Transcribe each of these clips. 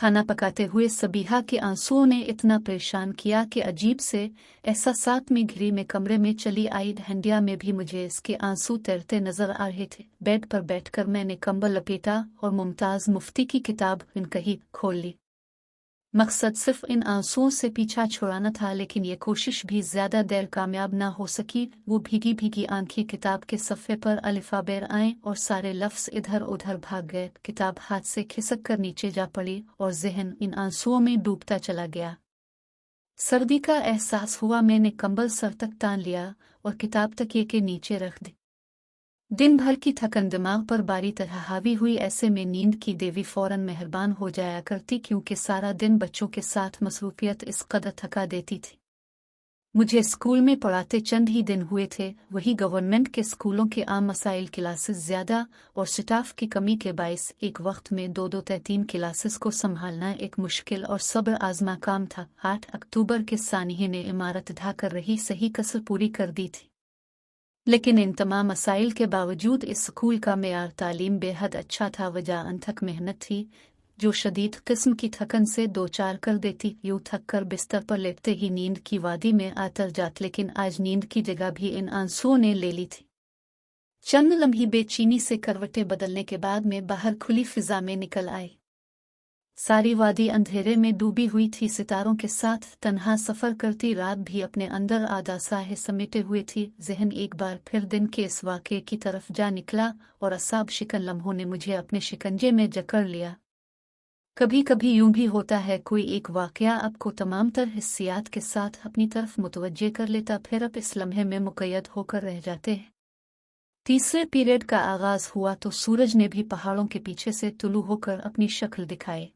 खाना पकाते हुए सबीहा के आंसुओं ने इतना परेशान किया कि अजीब से एहसासात में घिरी में कमरे में चली आई। हंडिया में भी मुझे इसके आंसू तैरते नजर आ रहे थे। बेड पर बैठकर मैंने कंबल लपेटा और मुमताज मुफ्ती की किताब इन कही खोल ली। मकसद सिर्फ इन आंसुओं से पीछा छुड़ाना था, लेकिन ये कोशिश भी ज्यादा देर कामयाब ना हो सकी। वो भीगी भीगी आंखें किताब के सफ़े पर अलिफाबेर आए और सारे लफ्ज़ इधर उधर भाग गए। किताब हाथ से खिसक कर नीचे जा पड़ी और जहन इन आंसुओं में डूबता चला गया। सर्दी का एहसास हुआ। मैंने कंबल सर तक तान लिया और किताब तकिए के नीचे रख दी। दिन भर की थकन दिमाग पर बारी तरह हावी हुई। ऐसे में नींद की देवी फौरन मेहरबान हो जाया करती, क्योंकि सारा दिन बच्चों के साथ मसरूफियत इस कदर थका देती थी। मुझे स्कूल में पढ़ाते चंद ही दिन हुए थे। वही गवर्नमेंट के स्कूलों के आम मसाइल क्लासेस ज़्यादा और स्टाफ की कमी के बायस एक वक्त में दो दो तीन क्लासेस को संभालना एक मुश्किल और सब्र आजमा काम था। 8 अक्टूबर के सानिये ने इमारत ढाकर रही सही कसर पूरी कर दी थी, लेकिन इन तमाम मसाइल के बावजूद इस स्कूल का मेयार तालीम बेहद अच्छा था। वजह अनथक मेहनत थी, जो शदीद किस्म की थकन से दो चार कर देती। यूं थक कर बिस्तर पर लेटते ही नींद की वादी में आतर जात, लेकिन आज नींद की जगह भी इन आंसुओं ने ले ली थी। चंद लम्ही बेचैनी से करवटें बदलने के बाद में बाहर खुली फिजा में निकल आए। सारी वादी अंधेरे में डूबी हुई थी। सितारों के साथ तन्हा सफर करती रात भी अपने अंदर आधा साहे समेटे हुए थी। जहन एक बार फिर दिन के इस वाक़े की तरफ जा निकला और असाब शिकन लम्हों ने मुझे अपने शिकंजे में जकड़ लिया। कभी कभी यूं भी होता है, कोई एक वाक़या आपको तमाम तर हिस्सियात के साथ अपनी तरफ मुतवज्जे कर लेता, फिर आप इस लम्हे में मुक़य्यद होकर रह जाते हैं। तीसरे पीरियड का आगाज हुआ तो सूरज ने भी पहाड़ों के पीछे से तुलू होकर अपनी शक्ल दिखाई।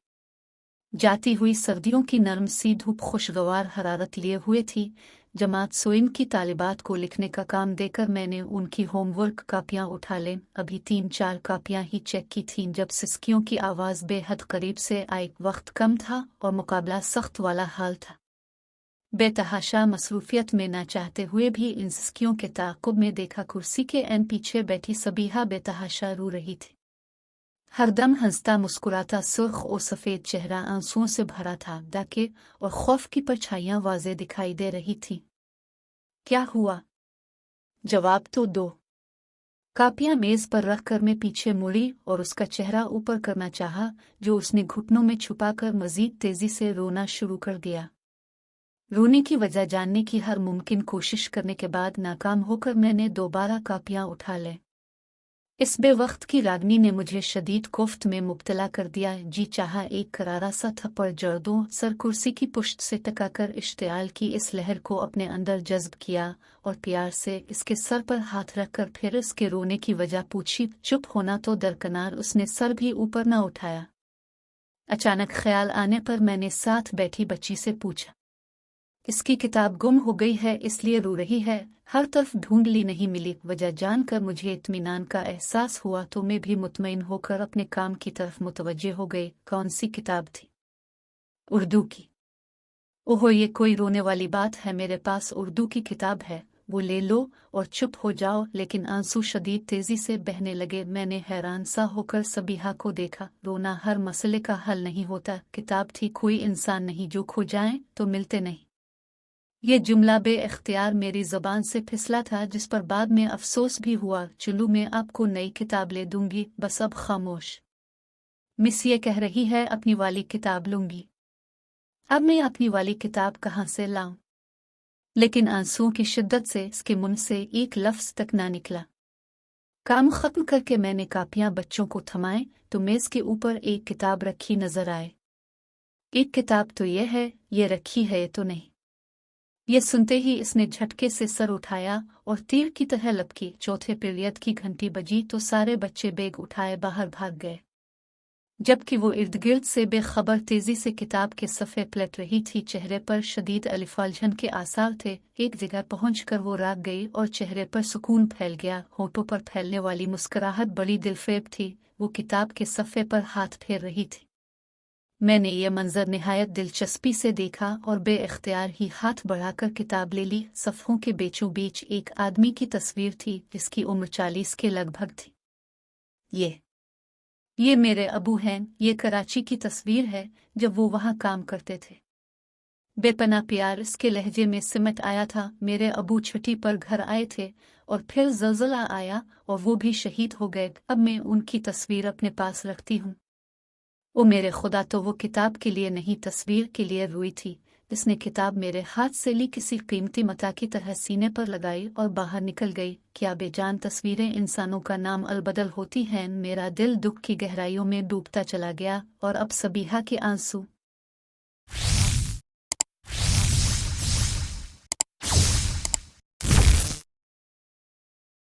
जाती हुई सर्दियों की नरम सी धूप खुशगवार हरारत लिए हुए थी। जमात सोइम की तालिबात को लिखने का काम देकर मैंने उनकी होमवर्क कापियां उठा लें। अभी 3-4 कापियां ही चेक की थीं जब सिसकियों की आवाज़ बेहद करीब से आई। वक्त कम था और मुकाबला सख्त वाला हाल था। बेतहाशा मसरूफियत में ना चाहते हुए भी इन सिसकियों के ताक़ुब में देखा, कुर्सी के एन पीछे बैठी सबीहा बेतहाशा रो रही थी। हरदम हंसता मुस्कुराता सुर्ख और सफ़ेद चेहरा आंसुओं से भरा था। डाके और खौफ की परछाइयां वाज़े दिखाई दे रही थीं। क्या हुआ? जवाब तो दो। कापियां मेज़ पर रखकर मैं पीछे मुड़ी और उसका चेहरा ऊपर करना चाहा, जो उसने घुटनों में छुपाकर मज़ीद तेज़ी से रोना शुरू कर दिया। रोने की वजह जानने की हर मुमकिन कोशिश करने के बाद नाकाम होकर मैंने दोबारा कापियां उठा लें। इस बेवक्त की रागनी ने मुझे शदीद कोफ्त में मुब्तला कर दिया। जी चाहा एक करारा सा थप्पड़ जड़ दूं। सर कुर्सी की पुश्त से टकाकर इश्तियाल की इस लहर को अपने अंदर जज्ब किया और प्यार से इसके सर पर हाथ रखकर फिर इसके रोने की वजह पूछी। चुप होना तो दरकनार, उसने सर भी ऊपर न उठाया। अचानक ख्याल आने पर मैंने साथ बैठी बच्ची से पूछा, इसकी किताब गुम हो गई है इसलिए रो रही है? हर तरफ ढूंढ ली, नहीं मिली। वजह जानकर मुझे इत्मीनान का एहसास हुआ तो मैं भी मुतमईन होकर अपने काम की तरफ मुतवज्जे हो गई। कौन सी किताब थी? उर्दू की। ओहो, ये कोई रोने वाली बात है? मेरे पास उर्दू की किताब है, वो ले लो और चुप हो जाओ। लेकिन आंसू शदीद तेजी से बहने लगे। मैंने हैरान सा होकर सबीहा को देखा। रोना हर मसले का हल नहीं होता। किताब थी, कोई इंसान नहीं जो खो जाए तो मिलते नहीं। ये जुमला बे-इख्तियार मेरी ज़बान से फिसला था, जिस पर बाद में अफसोस भी हुआ। चलो मैं आपको नई किताब ले दूंगी, बस अब खामोश। मिस ये कह रही है अपनी वाली किताब लूंगी। अब मैं अपनी वाली किताब कहाँ से लाऊं? लेकिन आंसुओं की शिद्दत से इसके मुंह से एक लफ्ज़ तक ना निकला। काम खत्म करके मैंने कापियां बच्चों को थमाए तो मेज़ के ऊपर एक किताब रखी नजर आए। एक किताब तो ये है, ये रखी है ये तो नहीं। ये सुनते ही इसने झटके से सर उठाया और तीर की तरह लपकी। चौथे पीरियड की घंटी बजी तो सारे बच्चे बैग उठाए बाहर भाग गए, जबकि वो इर्द गिर्द से बेखबर तेजी से किताब के सफ़े पलट रही थी। चेहरे पर शदीद अलिफालझन के आसार थे। एक जगह पहुंचकर वो राग गई और चेहरे पर सुकून फैल गया। होठों पर फैलने वाली मुस्कुराहट बड़ी दिलफरेब थी। वो किताब के सफ़े पर हाथ फेर रही थी। मैंने ये मंजर निहायत दिलचस्पी से देखा और बे-इख्तियार ही हाथ बढ़ाकर किताब ले ली। सफ़ों के बीचों बीच एक आदमी की तस्वीर थी जिसकी उम्र 40 के लगभग थी। ये یہ میرے ابو ہیں، یہ کراچی کی تصویر ہے جب وہ وہاں کام کرتے تھے۔ بے پناہ پیار اس کے لہجے میں سمٹ آیا تھا۔ میرے ابو چھٹی پر گھر آئے تھے اور پھر زلزلہ آیا اور وہ بھی شہید ہو گئے۔ اب میں ان کی تصویر اپنے پاس رکھتی ہوں۔ او میرے خدا، تو وہ کتاب کے لیے نہیں، تصویر کے لیے روئی تھی۔ اس نے کتاب میرے ہاتھ سے لی، کسی قیمتی متاع کی طرح سینے پر لگائی اور باہر نکل گئی۔ کیا بے جان تصویریں انسانوں کا نام البدل ہوتی ہیں۔ میرا دل دکھ کی گہرائیوں میں ڈوبتا چلا گیا اور اب صبیحہ کے آنسو